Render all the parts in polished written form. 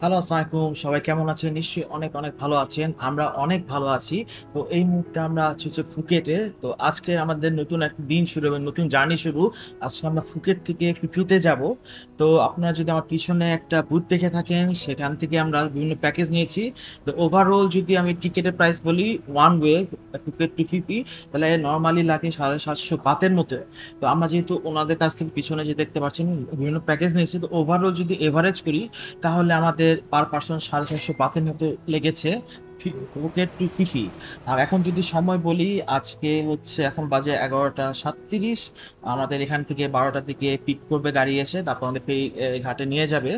Hello, আসসালামু আলাইকুম। সবাই কেমন আছেন? নিশ্চয়ই অনেক, অনেক ভালো আছেন। আমরা অনেক ভালো আছি। তো এই মুহূর্তে আমরা আছি হচ্ছে ফুকেটে। তো আজকে আমাদের নতুন একটা দিন শুরু হবে, নতুন জার্নি শুরু। আজকে আমরা ফুকেট থেকে পিপিতে যাবো। তো আপনারা যদি আমার পিছনে একটা বুথ দেখে থাকেন, সেখান থেকে আমরা বিভিন্ন প্যাকেজ নিয়েছি। তো ওভারঅল যদি আমি টিকেটের প্রাইস বলি, ওয়ান ওয়ে ফুকেট টু পিপি, তাহলে নরমালি লাগে 750 বাতের মতো। তো আমরা যেহেতু ওনাদের কাছ থেকে পিছনে যে দেখতে পাচ্ছেন বিভিন্ন প্যাকেজ নিয়েছি, তো ওভারঅল যদি এভারেজ করি তাহলে আমাদের পার পার্সন 450 বাতের মতো লেগেছে ফুকেট টু ফিফি। আর এখন যদি সময় বলি, আজকে হচ্ছে এখন বাজে 11টা 37। আমাদের এখান থেকে 12টার দিকে পিক করবে গাড়ি এসে, তারপর আমাদের ফেরি ঘাটে নিয়ে যাবে।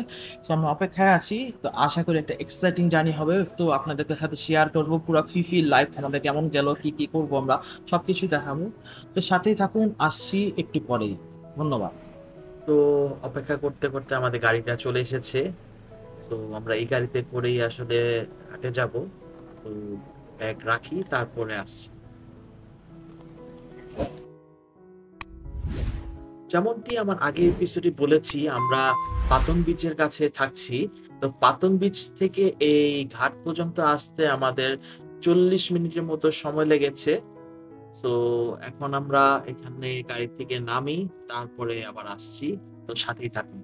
তো আমরা অপেক্ষায় আছি। তো আশা করি একটা এক্সাইটিং জার্নি হবে। তো আপনাদের সাথে শেয়ার করবো পুরো ফিফি লাইফ, আমাদের কেমন গেল, কি কি করবো আমরা, সবকিছু দেখাবো। তো সাথেই থাকুন, আসছি একটু পরেই। ধন্যবাদ। তো অপেক্ষা করতে করতে আমাদের গাড়িটা চলে এসেছে। তো আমরা এই গাড়িতে করেই আসলে হাটে যাব। তো ব্যাগ রাখি, তারপরে আসছি। যেমনটি আমার আগের এপিসোডে বলেছি, আমরা পাতন বিচের কাছে থাকছি। তো পাতন বিচ থেকে এই ঘাট পর্যন্ত আসতে আমাদের 40 মিনিটের মতো সময় লেগেছে। তো এখন আমরা এখানে গাড়ি থেকে নামি, তারপরে আবার আসছি। তো সাথেই থাকুন।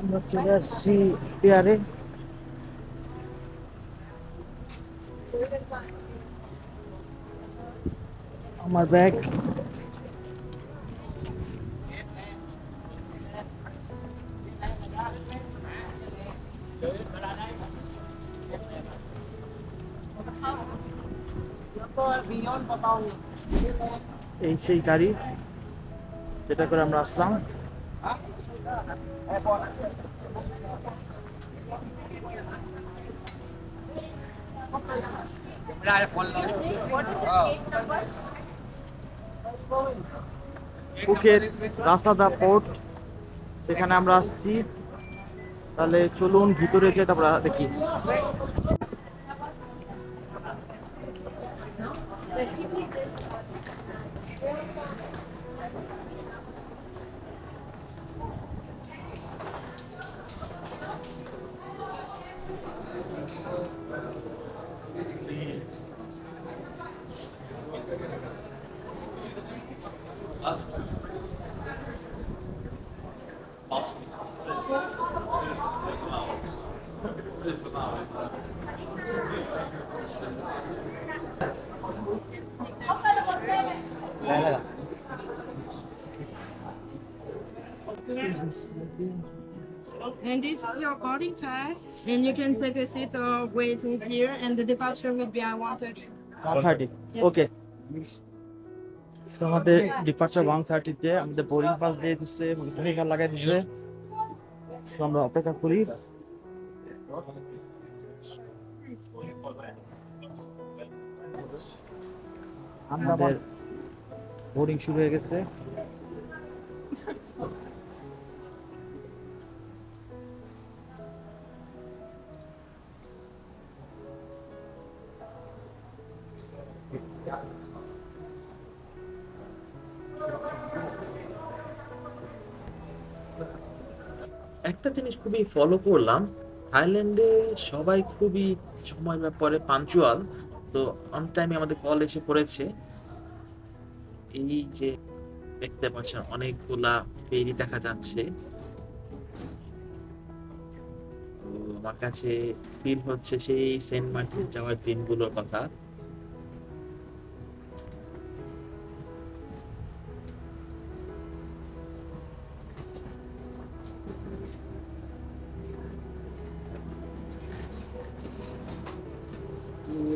আমরা চলে আসছি পেয়ারে। আমার ব্যাগ। এই সেই গাড়ি যেটা করে আমরা আসলাম। ফুকেট রাসাদা পোর্ট, সেখানে আমরা আসছি। তাহলে চলুন ভিতরে যেয়ে তারপর দেখি। And this is your boarding pass, and you can take a seat or wait in here, and the departure will be at 1:30. 1:30, ওকে। আমাদের ডিপার্চার 1:30-তে আমাদের বোর্ডিং পাস দিয়ে দিচ্ছে, স্টিকার লাগাই দিচ্ছে। তো আমরা অপেক্ষা করি। আমাদের বোর্ডিং শুরু হয়ে গেছে। একটা জিনিস খুবই ফলো করলাম, থাইল্যান্ডে সবাই খুবই সময় পরে পাঞ্চুয়াল। তো অন টাইমে আমাদের কল এসে পড়েছে। এই যে দেখতে পাচ্ছেন অনেকগুলা ফেরি দেখা যাচ্ছে। তো আমার কাছে ফিল হচ্ছে সেই সেন্ট মার্টিন যাওয়ার দিনগুলোর কথা।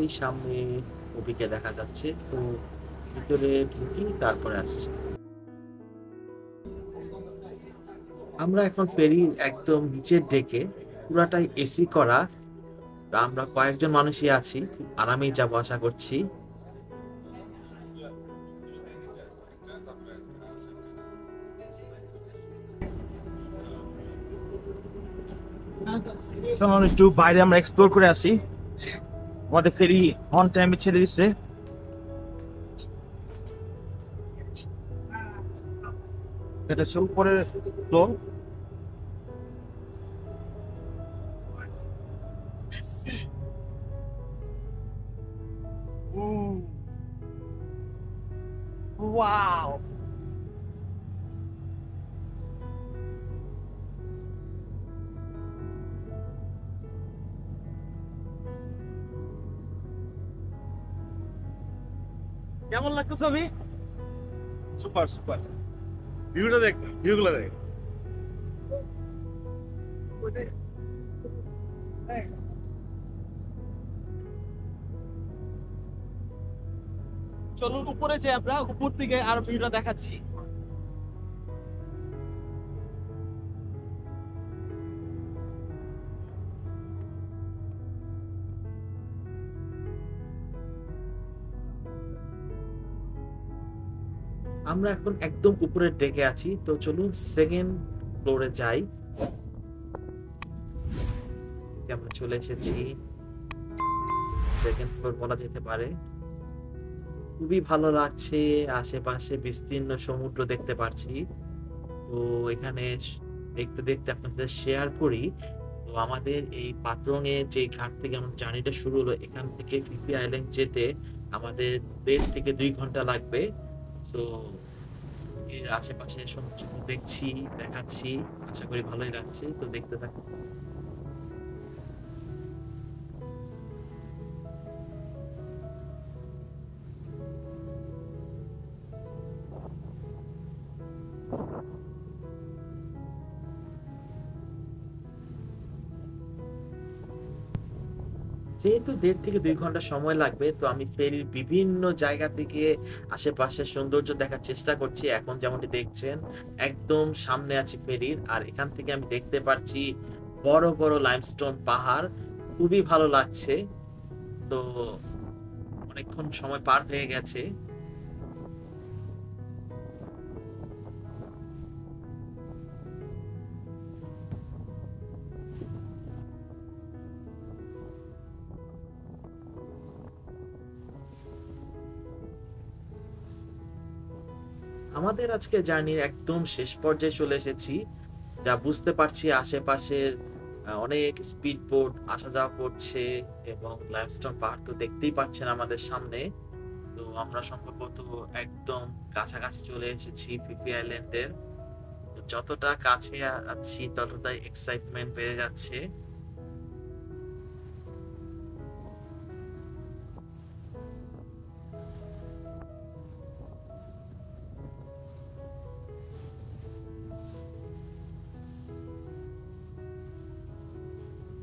ওই সামনে ওদিকে দেখা যাচ্ছে। তো ভিতরে ঢুকি, তারপরে আসছি। আমরা এখন ফেরির একদম নিচের ডেকে, পুরাটাই এসি করা। তো আমরা কয়েকজন মানুষই আছি, খুব আরামেই যাবো আশা করছি। চলুন একটু বাইরে আমরা এক্সপ্লোর করে আসি। আমাদের ফেরি অন টাইমে ছেড়ে দিচ্ছে। এটা হচ্ছে উপরের ফ্লোর। ওয়াও, কেমন লাগতেছে আমি? সুপার সুপার, ভিউটা দেখ, ভিউগুলো দেখ। চলুন উপরে যে আমরা উপর থেকে আর ভিউটা দেখাচ্ছি। আমরা এখন একদম উপরের ডেকে আছি, তো চলুন সেকেন্ড ফ্লোরে যাই। আমরা চলে এসেছি, সেকেন্ড ফ্লোর বলা যেতে পারে। খুবই ভালো লাগছে, আশেপাশে বিস্তীর্ণ সমুদ্র দেখতে পাচ্ছি। তো এখানে দেখতে দেখতে আপনাদের শেয়ার করি, তো আমাদের এই পাত্রং এর যে ঘাট থেকে আমার জার্নিটা শুরু হলো, এখান থেকে ফিফি আইল্যান্ড যেতে আমাদের 1.5 থেকে 2 ঘন্টা লাগবে। তো এর আশেপাশে সমুদ্র দেখছি, দেখাচ্ছি, আশা করি ভালোই লাগছে, তো দেখতে থাকুন। যেহেতু 1.5 থেকে 2 ঘন্টা সময় লাগবে, তো আমি ফেরির বিভিন্ন জায়গা থেকে আশেপাশের সৌন্দর্য দেখার চেষ্টা করছি। এখন যেমনটি দেখছেন, একদম সামনে আছে ফেরির, আর এখান থেকে আমি দেখতে পাচ্ছি বড় বড় লাইমস্টোন পাহাড়। খুবই ভালো লাগছে। তো অনেকক্ষণ সময় পার হয়ে গেছে। আমাদের আজকে জার্নির একদম শেষ পর্যায়ে চলে এসেছি। যা বুঝতে পারছি, আশেপাশের অনেক স্পিড বোট আসা যাওয়া করছে, এবং লাইমস্টোন পাহাড় তো দেখতেই পাচ্ছেন আমাদের সামনে। তো আমরা সম্ভবত একদম কাছাকাছি চলে এসেছি ফিফি আইল্যান্ডের। তো যতটা কাছে আছি ততটাই এক্সাইটমেন্ট বেড়ে যাচ্ছে।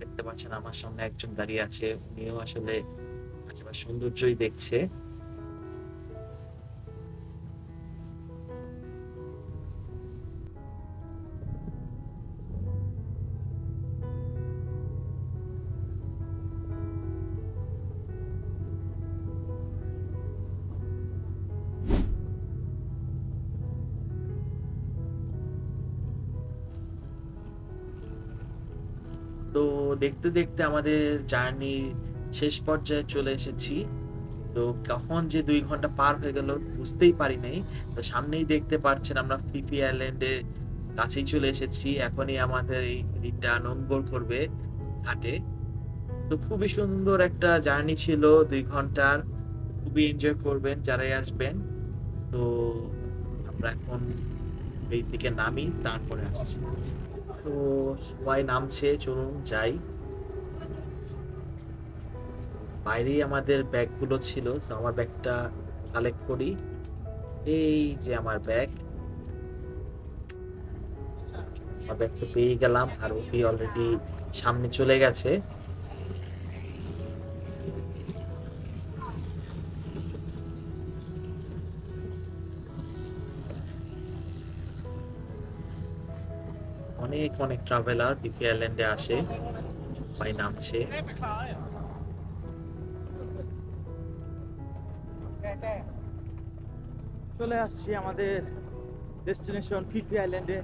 দেখতে পাচ্ছেন আমার সামনে একজন দাঁড়িয়ে আছে, উনিও আসলে আশেপাশে সৌন্দর্যই দেখছে। তো দেখতে দেখতে আমাদের জার্নি শেষ পর্যায়ে চলে এসেছি। তো কখন যে 2 ঘন্টা পার হয়ে গেল বুঝতেই পারি নাই। তো সামনেই দেখতে পাচ্ছেন আমরা ফিফি আইল্যান্ডে কাছেই চলে এসেছি। এখনই আমাদের এই ফেরিটা নোঙ্গর করবে ঘাটে। তো খুবই সুন্দর একটা জার্নি ছিল 2 ঘন্টার। খুবই এনজয় করবেন যারাই আসবেন। তো আমরা এখন এই দিকে নামি, তারপরে আসছি। তো সবাই নামছে, চলুন যাই। বাইরেই আমাদের ব্যাগগুলো ছিল, তো আমার ব্যাগটা কালেক্ট করি। এই যে আমার ব্যাগ, আমার ব্যাগ তো পেয়ে গেলাম, আর ওকে অলরেডি সামনে চলে গেছে। অনেক অনেক ট্রাভেলার ফিফি আইল্যান্ডে আসে, সবাই নামছে। চলে আসছি আমাদের ডেস্টিনেশন ফিফি আইল্যান্ডে।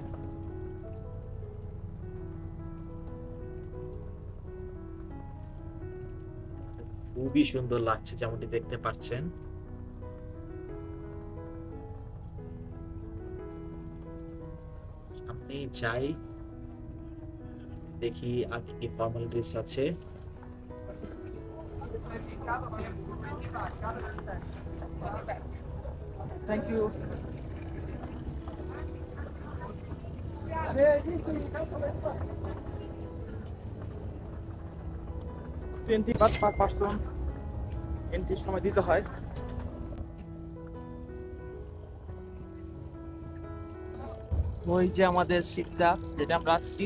খুবই সুন্দর লাগছে যেমনটি দেখতে পাচ্ছেন। সামনে যাই, দেখি আর কি কি ফর্মালিটিস আছে। Thank you. 20 but per person এন্ট্রির সময় দিতে হয়। ওই যে আমাদের সিটটা যেটা আমরা আসছি,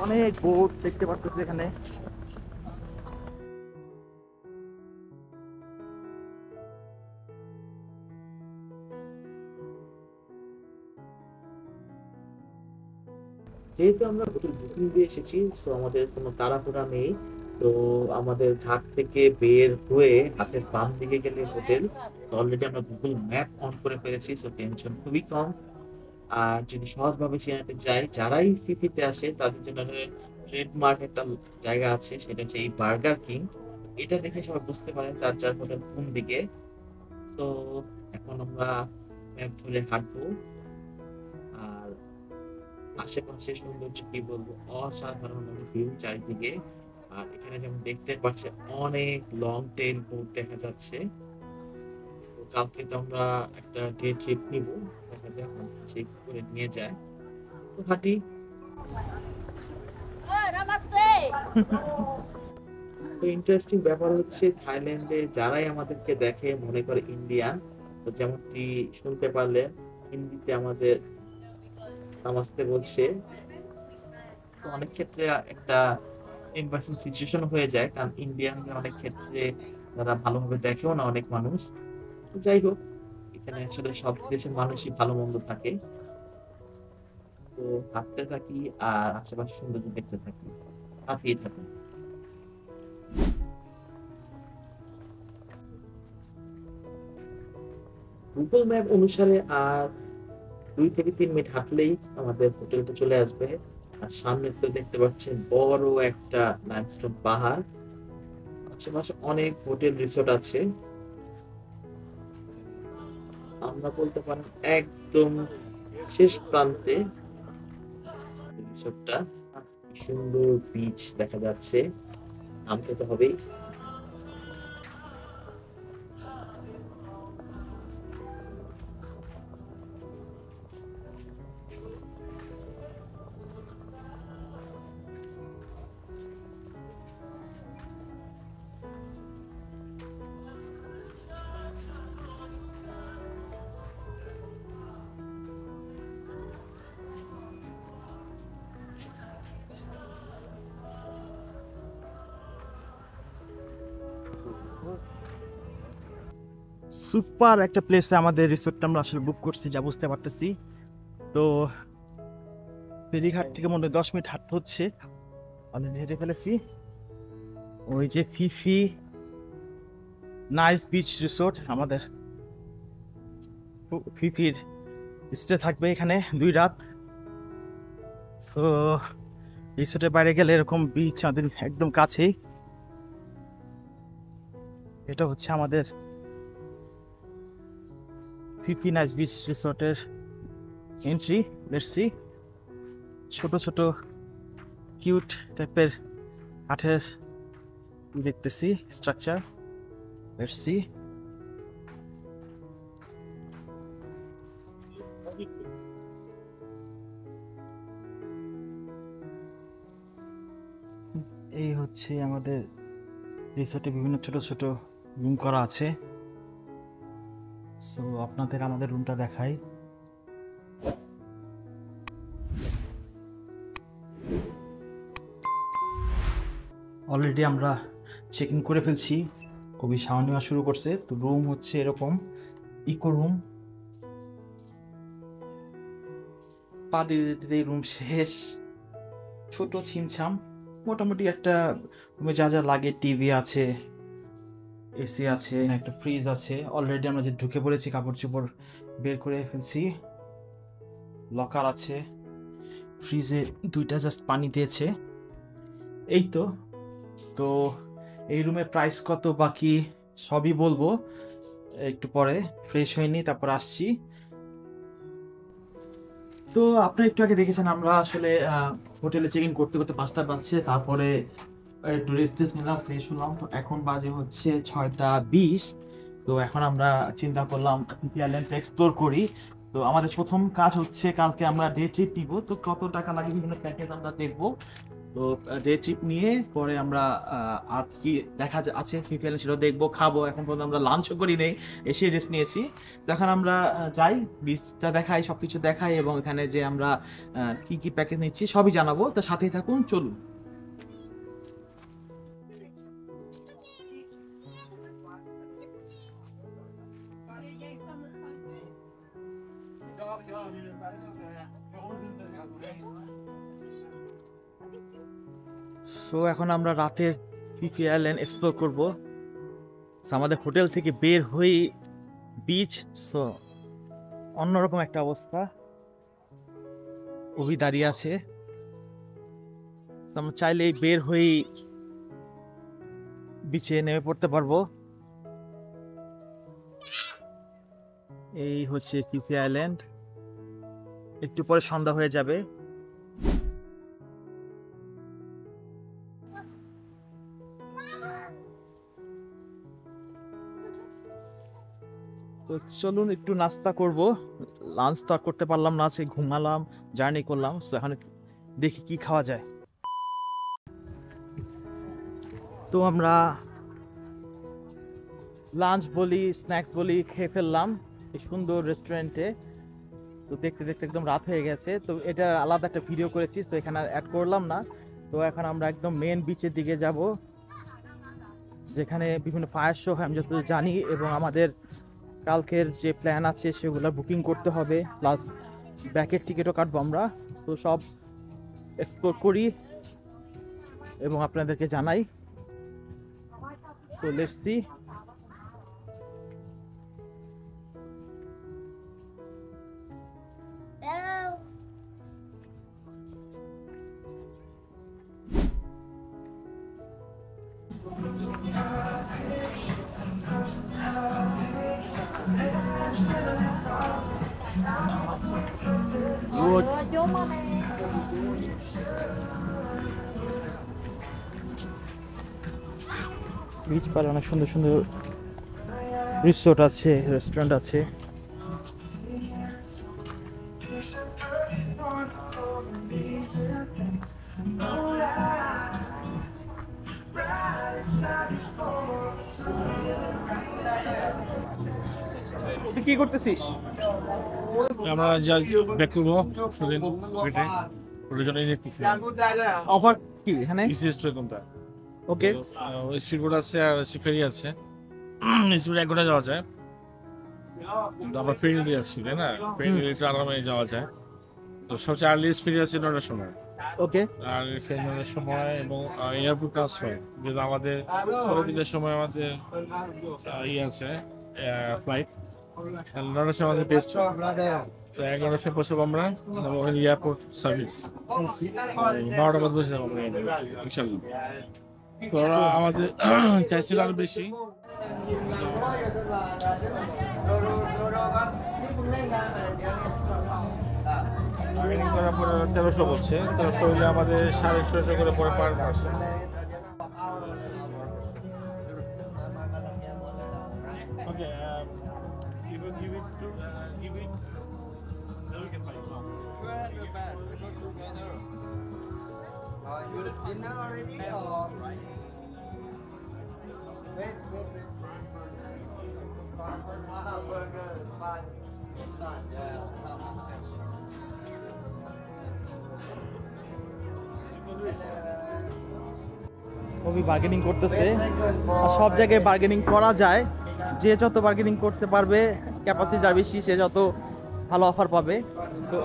অনেক বোট দেখতে পারতেছি এখানে। যেহেতু আমরা হোটেল বুকিং দিয়ে এসেছি, তো আমাদের কোনো তাড়াহুড়া নেই। তো আমাদের ঘাট থেকে বের হয়ে হাতের বাম দিকে গেলে হোটেল। তো অলরেডি আমরা গুগল ম্যাপ অন করে ফেলেছি, তো টেনশন খুবই কম। আর যদি সহজভাবে চেনাতে যাই, যারাই ফিফিতে আসে তাদের জন্য ট্রেডমার্ক একটা জায়গা আছে, সেটা হচ্ছে এই বার্গার কিং। এটা দেখে সবাই বুঝতে পারেন যার যার হোটেল কোন দিকে। তো এখন আমরা ম্যাপ ধরে হাঁটবো। আর আশেপাশে সৌন্দর্য কি বলবো, অসাধারণ ভিউ চারিদিকে। আর এখানে যেমন দেখতে পাচ্ছি অনেক লং টেইল বোট দেখা যাচ্ছে। তো কালকে তো আমরা একটা ডে ট্রিপ নিব, দেখা যাক সেই কি করে নিয়ে যায়। তো হাঁটি। তো ইন্টারেস্টিং ব্যাপার হচ্ছে থাইল্যান্ডে যারাই আমাদেরকে দেখে মনে করে ইন্ডিয়ান। তো যেমনটি শুনতে পারলেন, হিন্দিতে আমাদের নামাজতে বলছে। তো অনেক ক্ষেত্রে একটা এম্বারেসিং সিচুয়েশন হয়ে যায়, কারণ ইন্ডিয়ানরা অনেক ক্ষেত্রে তারা ভালোভাবে দেখেও না অনেক মানুষ। তো যাই হোক, এখানে আসলে সব দেশের মানুষই ভালো মন্দ থাকে। তো হাঁটতে থাকি আর আশেপাশে সৌন্দর্য দেখতে থাকি, হাঁপিয়ে থাকি। গুগল ম্যাপ অনুসারে আর 2 থেকে 3 মিনিট হাঁটলেই আমাদের হোটেলটা চলে আসবে। আর সামনে তো দেখতে পাচ্ছেন বড় একটা লাইমস্টোন পাহাড়। আশেপাশে অনেক হোটেল রিসোর্ট আছে। আমরা বলতে পারেন একদম শেষ প্রান্তে রিসোর্টটা। কি সুন্দর বিচ দেখা যাচ্ছে, নামতে তো হবেই। সুপার একটা প্লেসে আমাদের রিসোর্টটা আমরা আসলে বুক করছি, যা বুঝতে পারতেছি। তো ফেরিঘাট থেকে মনে হয় 10 মিনিট হাঁটতে হচ্ছে, অলরেডি হেঁটে ফেলেছি। ওই যে ফিফি নাইস বিচ রিসোর্ট, আমাদের ফিফির স্টে থাকবে এখানে 2 রাত। সো রিসোর্টের বাইরে গেলে এরকম বিচ আমাদের একদম কাছেই। এটা হচ্ছে আমাদের ফিফি নাইস বিচ রিসোর্টের এন্ট্রি। লেটস সি, ছোট ছোট কিউট টাইপের কাঠের দেখতেছি স্ট্রাকচার। Let's see. এই হচ্ছে আমাদের রিসোর্টে বিভিন্ন ছোট ছোট রুম করা আছে। সো আপনাদের আমাদের রুমটা দেখাই। অলরেডি আমরা চেক ইন করে ফেলছি, কবি সাওয়া নেওয়া শুরু করছে। তো রুম হচ্ছে এরকম ইকো রুম, পা দিতে দিতে রুম শেষ। ছোট ছিমছাম মোটামুটি একটা রুমে যা যা লাগে, টিভি আছে, এসি আছে, একটা ফ্রিজ আছে। অলরেডি আমরা যে ঢুকে পড়েছি, কাপড় চোপড় বের করে ফেলছি, লকার আছে, ফ্রিজে 2টা জাস্ট পানি দিয়েছে, এই তো। তো এই রুমের প্রাইস কত বাকি সবই বলবো একটু পরে, ফ্রেশ হয়নি তারপর আসছি। তো আপনারা একটু আগে দেখেছেন আমরা আসলে হোটেলে চেক ইন করতে করতে 5টা বাজছে, তারপরে একটু রেস্ট নিলাম, ফ্রেশ হলাম। তো এখন বাজে হচ্ছে 6টা 20। তো এখন আমরা চিন্তা করলাম আইল্যান্ডটা এক্সপ্লোর করি। তো আমাদের প্রথম কাজ হচ্ছে কালকে আমরা ডে ট্রিপ নিব। তো কত টাকা লাগে বিভিন্ন প্যাকেজ আমরা দেখবো। তো ডে ট্রিপ নিয়ে পরে আমরা আর কি দেখা আছে ফিফি আইল্যান্ড সেটাও দেখবো, খাবো। এখন পর্যন্ত আমরা লাঞ্চও করি নেই, এসে রেস্ট নিয়েছি। তো এখন আমরা যাই, বিচটা দেখাই, সবকিছু দেখাই, এবং এখানে যে আমরা কি কি প্যাকেজ নিচ্ছি সবই জানাবো। তো সাথেই থাকুন, চলুন। সো এখন আমরা রাতের ফিফি আইল্যান্ড এক্সপ্লোর করব। আমাদের হোটেল থেকে বের হই বিচ, সো অন্যরকম একটা অবস্থা। ওই দাঁড়িয়ে আছে, আমরা চাইলেই বের হই বিচে নেমে পড়তে পারবো। এই হচ্ছে ফিফি আইল্যান্ড, একটু পরে সন্ধ্যা হয়ে যাবে। তো চলুন একটু নাস্তা করব। লাঞ্চ তো আর করতে পারলাম না, আজকে ঘুমালাম, জার্নি করলাম। তো এখন দেখি কি খাওয়া যায়। তো আমরা লাঞ্চ বলি, স্ন্যাক্স বলি, খেয়ে ফেললাম এই সুন্দর রেস্টুরেন্টে। তো দেখতে দেখতে একদম রাত হয়ে গেছে। তো এটা আলাদা একটা ভিডিও করেছি, তো এখানে অ্যাড করলাম না। তো এখন আমরা একদম মেন বিচের দিকে যাব, যেখানে বিভিন্ন ফায়ার শো হয় আমি যতদূর জানি, এবং আমাদের কালকের যে প্ল্যান আছে সেগুলো বুকিং করতে হবে, প্লাস ব্যাকের টিকিটও কাটবো আমরা। তো সব এক্সপ্লোর করি এবং আপনাদেরকে জানাই। তো লেটস সি। বিচ পারে অনেক সুন্দর সুন্দর রিসোর্ট আছে, রেস্টুরেন্ট আছে। তুই কি করতেছিস? আমরা যা ব্যাক করবো ওটার জন্যই দেখতেছি। অফার কি এখানে? ইসি রেস্টুরেন্ট কোনটা? ওকে, স্পিড বোট আছে আর ফেরি আছে। স্পিড 1 ঘন্টা যাওয়া যায়, কিন্তু আমরা ফেরি দিয়ে যাচ্ছি, তাই না? ফেরি একটু আরামে যাওয়া যায়। তো সবচেয়ে আর্লিয়েস্ট ফেরি আছে 9টার সময়। ওকে, আর ফেরি 9টার সময়, এবং এয়ারপোর্ট ট্রান্সফার, যেহেতু আমাদের পরের দিনের সময় আমাদের ইয়ে আছে ফ্লাইট, 9টার সময় আমাদের বেস্ট। তো 11টার সময় পৌঁছাবো আমরা, ওখানে এয়ারপোর্ট সার্ভিস 12টা বাদ বসে যাবো আমরা ইনশাল্লাহ। তো ওরা আমাদের চাইছিল আরো বেশি। করার পরে 1300 বলছে, 1300 হইলে আমাদের 650 করে পরে per person. Okay, give it to give it. Then we can find out. You did dinner already or? Wait. Burger, fun. Yeah. খুবই বার্গেনিং করতেছে, আর সব জায়গায় বার্গেনিং করা যায়। যে যত বার্গেনিং করতে পারবে, ক্যাপাসিটি যার বেশি, সে যত ভালো অফার পাবে। তো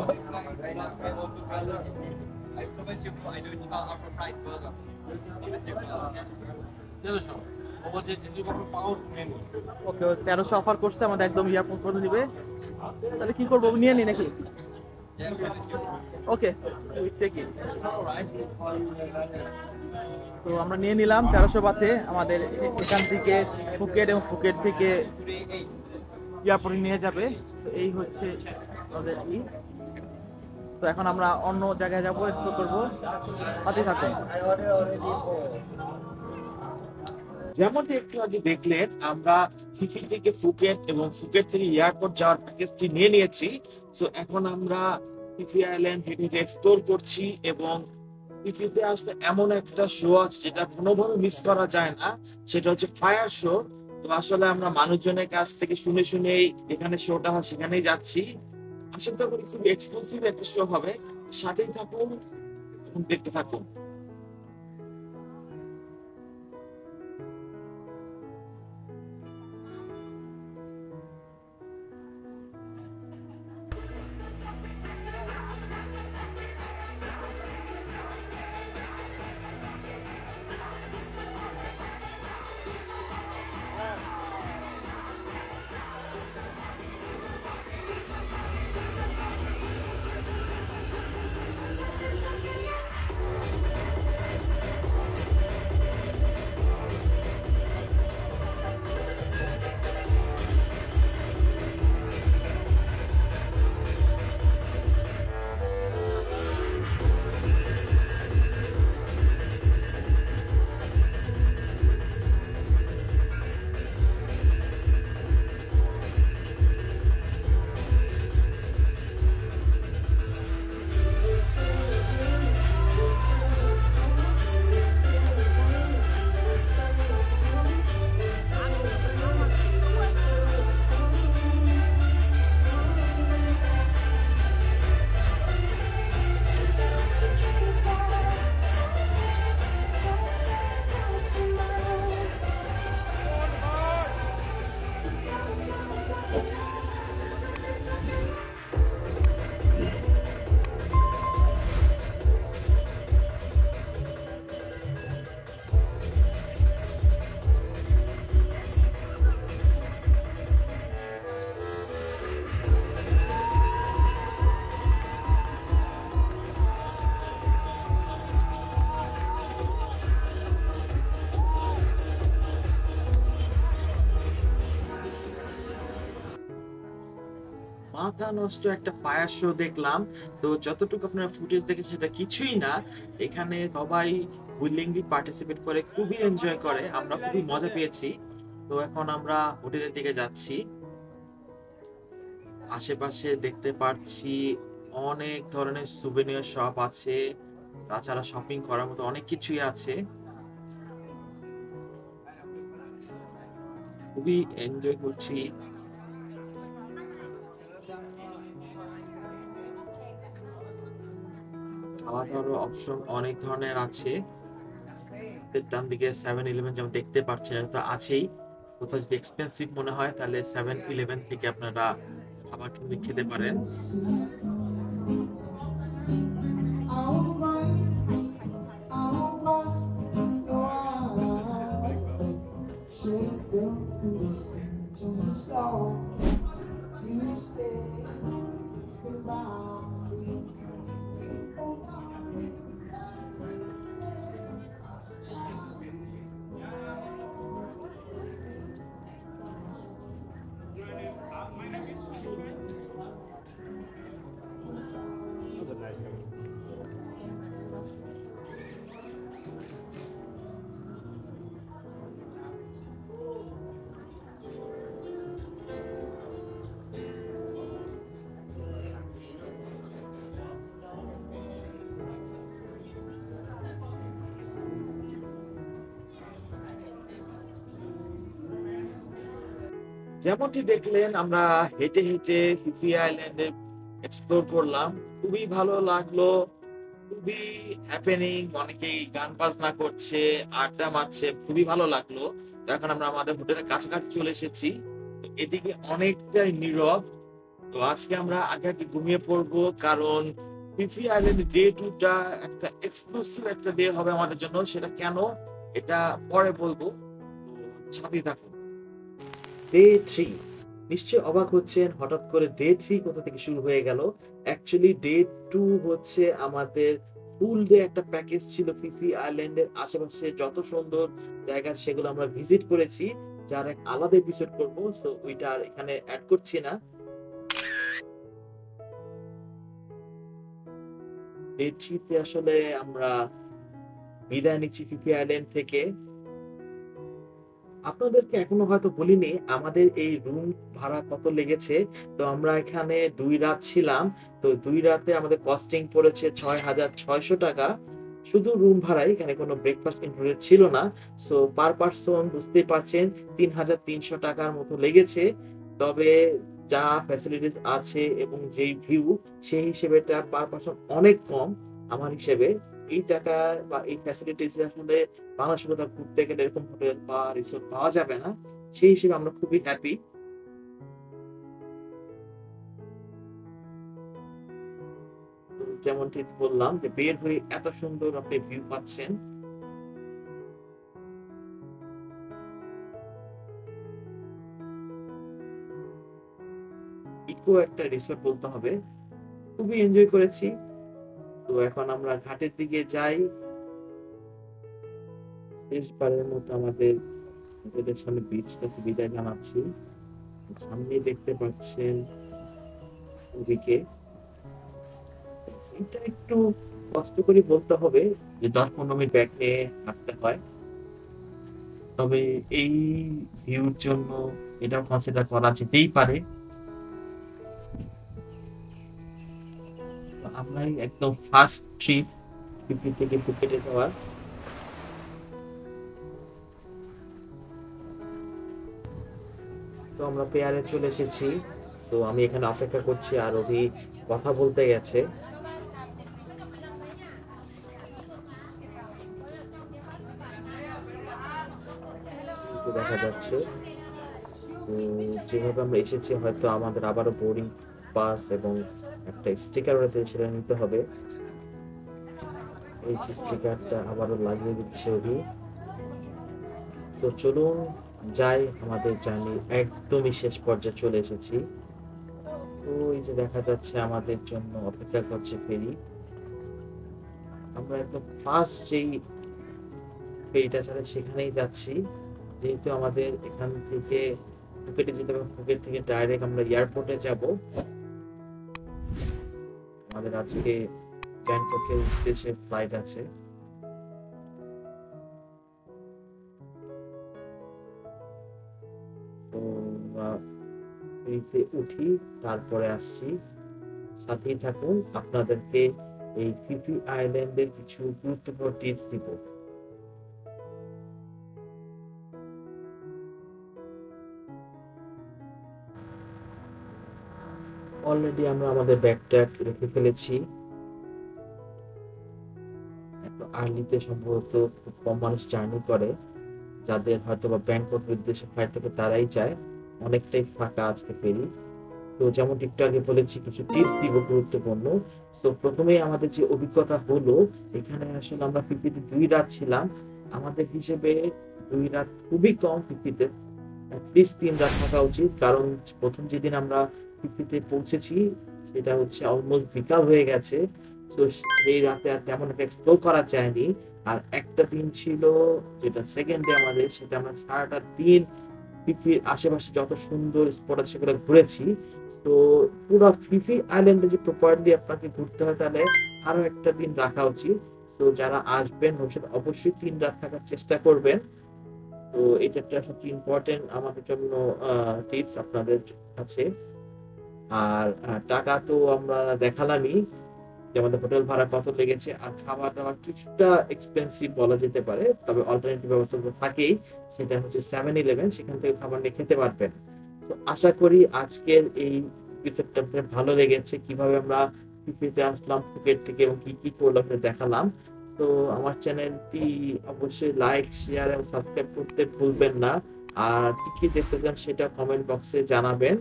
ওকে, 1300 অফার করছে আমাদের, একদম এয়ারপোর্ট পর্যন্ত দিবে। তাহলে কি করবো, নিয়ে নি নাকি? ওকে, তো আমরা নিয়ে নিলাম 1300 বাতে আমাদের এখান থেকে ফুকেট, এবং ফুকেট থেকে এয়ারপোর্টে নিয়ে যাবে। তো এই হচ্ছে আমাদের ই। তো এখন আমরা অন্য জায়গায় যাবো, এক্সপ্লোর করবো, সাথে থাকুন। যেমনটি একটু আগে দেখলেন, আমরা ফিফি থেকে ফুকেট এবং ফুকেট থেকে এয়ারপোর্ট যাওয়ার প্যাকেজটি নিয়ে নিয়েছি। সো এখন আমরা ফিফি আইল্যান্ড হেঁটে হেঁটে এক্সপ্লোর করছি, এবং ফিফিতে আসলে এমন একটা শো আছে যেটা কোনোভাবে মিস করা যায় না, সেটা হচ্ছে ফায়ার শো। তো আসলে আমরা মানুষজনের কাছ থেকে শুনে শুনেই এখানে শোটা হয় সেখানেই যাচ্ছি। আশা করি খুব এক্সক্লুসিভ একটা শো হবে, সাথেই থাকুন এবং দেখতে থাকুন। মাথা নষ্ট একটা ফায়ার শো দেখলাম। তো যতটুকু আপনারা ফুটেজ দেখেছেন সেটা কিছুই না, এখানে সবাই উইলিংলি পার্টিসিপেট করে, খুবই এনজয় করে, আমরা খুবই মজা পেয়েছি। তো এখন আমরা হোটেলের দিকে যাচ্ছি। আশেপাশে দেখতে পাচ্ছি অনেক ধরনের সুভেনিয়ার শপ আছে, তাছাড়া শপিং করার মতো অনেক কিছুই আছে। খুবই এনজয় করছি। খাওয়া দাওয়ার অপশন অনেক ধরনের আছে। ডান দিকে 7-Eleven যেমন দেখতে পাচ্ছেন তো আছেই। কোথাও যদি এক্সপেন্সিভ মনে হয় তাহলে 7-Eleven থেকে আপনারা খাবার কিনে খেতে পারেন। যেমনটি দেখলেন, আমরা হেঁটে হেঁটে ফিফি আইল্যান্ডে এক্সপ্লোর করলাম, খুবই ভালো লাগলো, খুবই হ্যাপেনিং, অনেকেই গান বাজনা করছে, আড্ডা মারছে, খুবই ভালো লাগলো। তো এখন আমরা আমাদের হোটেলের কাছাকাছি চলে এসেছি, এদিকে অনেকটাই নীরব। তো আজকে আমরা আগে আগে ঘুমিয়ে পড়বো, কারণ ফিফি আইল্যান্ড ডে 2 টা একটা এক্সক্লুসিভ একটা ডে হবে আমাদের জন্য। সেটা কেন এটা পরে বলবো, তো সাথেই থাকুন। ডে 3, নিশ্চয়ই অবাক হচ্ছেন হঠাৎ করে ডে 3 কোথা থেকে শুরু হয়ে গেল। অ্যাকচুয়ালি ডে 2 হচ্ছে আমাদের ফুল ডে একটা প্যাকেজ ছিল। ফিফি আইল্যান্ডের আশেপাশে যত সুন্দর জায়গা সেগুলো আমরা ভিজিট করেছি, যার এক আলাদা এপিসোড করবো, সো ওইটা আর এখানে অ্যাড করছি না। ডে 3 তে আসলে আমরা বিদায় নিচ্ছি ফিফি আইল্যান্ড থেকে। আপনাদেরকে এখনো হয়তো বলিনি আমাদের এই রুম ভাড়া কত লেগেছে। তো আমরা এখানে 2 রাত ছিলাম। তো 2 রাতে আমাদের কস্টিং পড়েছে 6,600 টাকা, শুধু রুম ভাড়াই, এখানে কোনো ব্রেকফাস্ট ইনক্লুডেড ছিল না। সো পার পারসন বুঝতেই পারছেন 3,300 টাকার মতো লেগেছে। তবে যা ফ্যাসিলিটিস আছে এবং যেই ভিউ, সেই হিসেবে এটা পার পারসন অনেক কম আমার হিসেবে। এই টাকা বা এই ফ্যাসিলিটিস আসলে বাংলাদেশে কোথাও ঘুরতে গেলে এরকম হোটেল বা রিসোর্ট পাওয়া যাবে না। সেই হিসেবে আমরা খুবই হ্যাপি। যেমনটি বললাম যে বের হয়ে এত সুন্দর আপনি ভিউ পাচ্ছেন। ইকো একটা রিসোর্ট বলতে হবে, খুবই এনজয় করেছি। তো এখন আমরা ঘাটের দিকে যাই। শেষবারের মতো আমাদের নিজেদের সামনে বিচটাকে বিদায় জানাচ্ছি। সামনে দেখতে পাচ্ছেন ওদিকে, এটা একটু কষ্ট করে বলতে হবে যে 10-15 মিনিট ব্যাগ নিয়ে হাঁটতে হয়। তবে এই ভিউর জন্য এটাও কনসিডার করা যেতেই পারে। আমরাই একদম ফার্স্ট ট্রিপ ফিফি থেকে ফুকেটে যাওয়ার। তো আমরা পেয়ারে চলে এসেছি। তো আমি এখানে অপেক্ষা করছি আর অভি কথা বলতে গেছে। দেখা যাচ্ছে তো যেভাবে আমরা এসেছি হয়তো আমাদের আবারও বোর্ডিং পাস এবং একটা স্টিকার রয়েছে, সেটা নিতে হবে। এই স্টিকারটা আবারও লাগিয়ে দিচ্ছে অভি। তো চলুন যাই, আমাদের জার্নি একদমই শেষ পর্যায়ে চলে এসেছি। তো এই যে দেখা যাচ্ছে আমাদের জন্য অপেক্ষা করছে ফেরি। আমরা একদম ফার্স্ট যেই ফেরিটা ছাড়ে সেখানেই যাচ্ছি, যেহেতু আমাদের এখান থেকে ফুকেটে যেতে হবে। ফুকেট থেকে ডাইরেক্ট আমরা এয়ারপোর্টে যাব। আমাদের আজকে ব্যাংককের উদ্দেশ্যে ফ্লাইট আছে। তো ফেরিতে উঠি, তারপরে আসছি। সাথেই থাকুন, আপনাদেরকে এই ফিফি আইল্যান্ডের কিছু গুরুত্বপূর্ণ টিপস দিব। অলরেডি আমরা আমাদের ব্যাগট্যাগ রেখে ফেলেছি। এত আর্লিতে সম্ভবত খুব কম মানুষ জার্নি করে, যাদের হয়তো বা ব্যাংকক উদ্দেশ্যে ফ্লাইট থেকে তারাই যায়। অনেকটাই ফাঁকা আজকে ফেরি। তো যেমন একটু আগে বলেছি কিছু টিপস দিব গুরুত্বপূর্ণ। তো প্রথমেই আমাদের যে অভিজ্ঞতা হলো, এখানে আসলে আমরা ফিফিতে 2 রাত ছিলাম। আমাদের হিসেবে 2 রাত খুবই কম, ফিফিতে অ্যাটলিস্ট 3 রাত থাকা উচিত। কারণ প্রথম যেদিন আমরা ফিফিতে পৌঁছেছি সেটা হচ্ছে অলমোস্ট বিকাল হয়ে গেছে। তো সেই রাতে আর তেমন একটা এক্সপ্লোর করা যায়নি। আর একটা দিন ছিল যেটা সেকেন্ড ডে আমাদের, সেটা আমরা সারাটা দিন ফিফির আশেপাশে যত সুন্দর স্পট আছে সেগুলো ঘুরেছি। তো পুরো ফিফি আইল্যান্ডে যে প্রপারলি আপনাকে ঘুরতে হয়, তাহলে আরো একটা দিন রাখা উচিত। তো যারা আসবেন ভবিষ্যতে অবশ্যই 3 রাত থাকার চেষ্টা করবেন। তো এটা একটা সবচেয়ে ইম্পর্টেন্ট আমাদের জন্য টিপস আপনাদের কাছে। আর টাকা তো আমরা দেখালামই যে আমাদের হোটেল ভাড়া কত লেগেছে। আর খাবার দাবার কিছুটা এক্সপেন্সিভ বলা যেতে পারে, তবে অল্টারনেটিভ ব্যবস্থা তো থাকেই। সেটা হচ্ছে 7-Eleven, সেখান থেকে খাবার নিয়ে খেতে পারবেন। তো আশা করি আজকের এই এপিসোডটা আপনাদের ভালো লেগেছে। কিভাবে আমরা ফিফিতে আসলাম ফুকেট থেকে এবং কি কি করলাম সেটা দেখালাম। তো আমার চ্যানেলটি অবশ্যই লাইক, শেয়ার এবং সাবস্ক্রাইব করতে ভুলবেন না। আর কি কি দেখতে চান সেটা কমেন্ট বক্সে জানাবেন।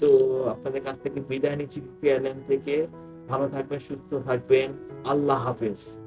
তো আপনাদের কাছ থেকে বিদায় নিচ্ছি ফিফি আইল্যান্ড থেকে। ভালো থাকবেন, সুস্থ থাকবেন। আল্লাহ হাফেজ।